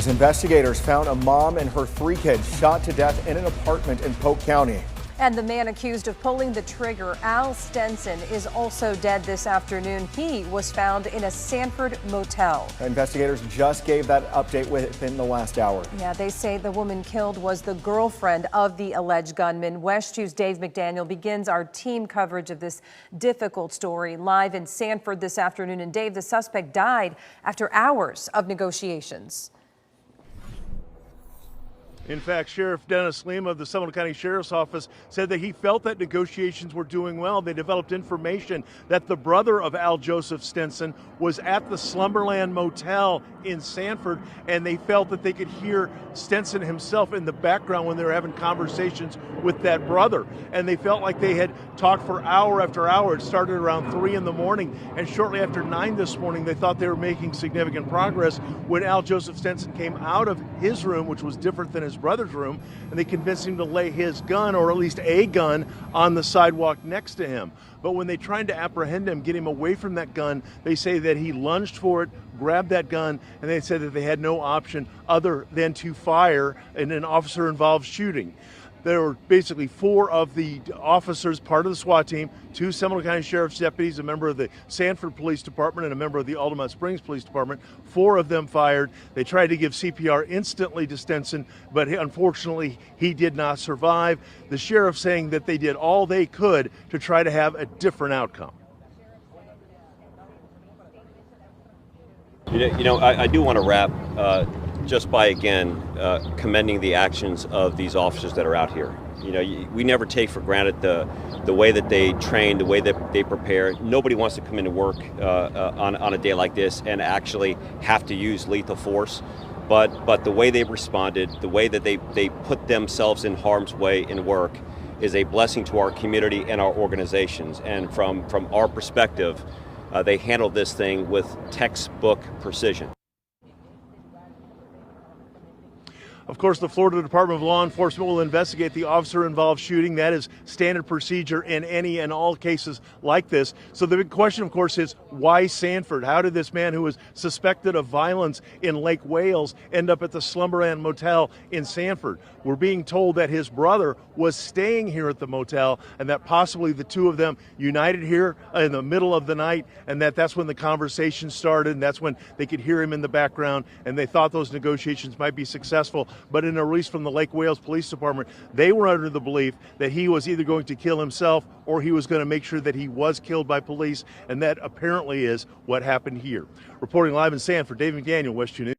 News. Investigators found a mom and her 3 kids shot to death in an apartment in Polk County. And the man accused of pulling the trigger, Al Stenson, is also dead this afternoon. He was found in a Sanford motel. Investigators just gave that update within the last hour. Yeah, they say the woman killed was the girlfriend of the alleged gunman. West 2's Dave McDaniel begins our team coverage of this difficult story live in Sanford this afternoon. And Dave, the suspect died after hours of negotiations. In fact, Sheriff Dennis Lima of the Seminole County Sheriff's Office said that he felt that negotiations were doing well. They developed information that the brother of Al Joseph Stenson was at the Slumberland Motel in Sanford, and they felt that they could hear Stenson himself in the background when they were having conversations with that brother. And they felt like they had talked for hour after hour. It started around 3 in the morning, and shortly after 9 this morning, they thought they were making significant progress when Al Joseph Stenson came out of his room, which was different than his brother's room, and they convinced him to lay his gun, or at least a gun, on the sidewalk next to him. But when they tried to apprehend him, get him away from that gun, they say that he lunged for it, grabbed that gun, and they said that they had no option other than to fire in an officer-involved shooting. There were basically 4 of the officers, part of the SWAT team, 2 Seminole County Sheriff's deputies, a member of the Sanford Police Department, and a member of the Altamont Springs Police Department. 4 of them fired. They tried to give CPR instantly to Stenson, but unfortunately he did not survive. The sheriff saying that they did all they could to try to have a different outcome. I do want to wrap just by, again, commending the actions of these officers that are out here. We never take for granted the way that they train, the way that they prepare. Nobody wants to come into work on a day like this and actually have to use lethal force. But the way they've responded, the way that they put themselves in harm's way in work is a blessing to our community and our organizations. And from our perspective, they handled this thing with textbook precision. Of course, the Florida Department of Law Enforcement will investigate the officer-involved shooting. That is standard procedure in any and all cases like this. So the big question, of course, is why Sanford? How did this man who was suspected of violence in Lake Wales end up at the Slumberland Motel in Sanford? We're being told that his brother was staying here at the motel and that possibly the 2 of them united here in the middle of the night, and that's when the conversation started, and that's when they could hear him in the background, and they thought those negotiations might be successful. But in a release from the Lake Wales Police Department, they were under the belief that he was either going to kill himself or he was going to make sure that he was killed by police, and that apparently is what happened here. Reporting live in Sanford, Dave McDaniel, West 2 News.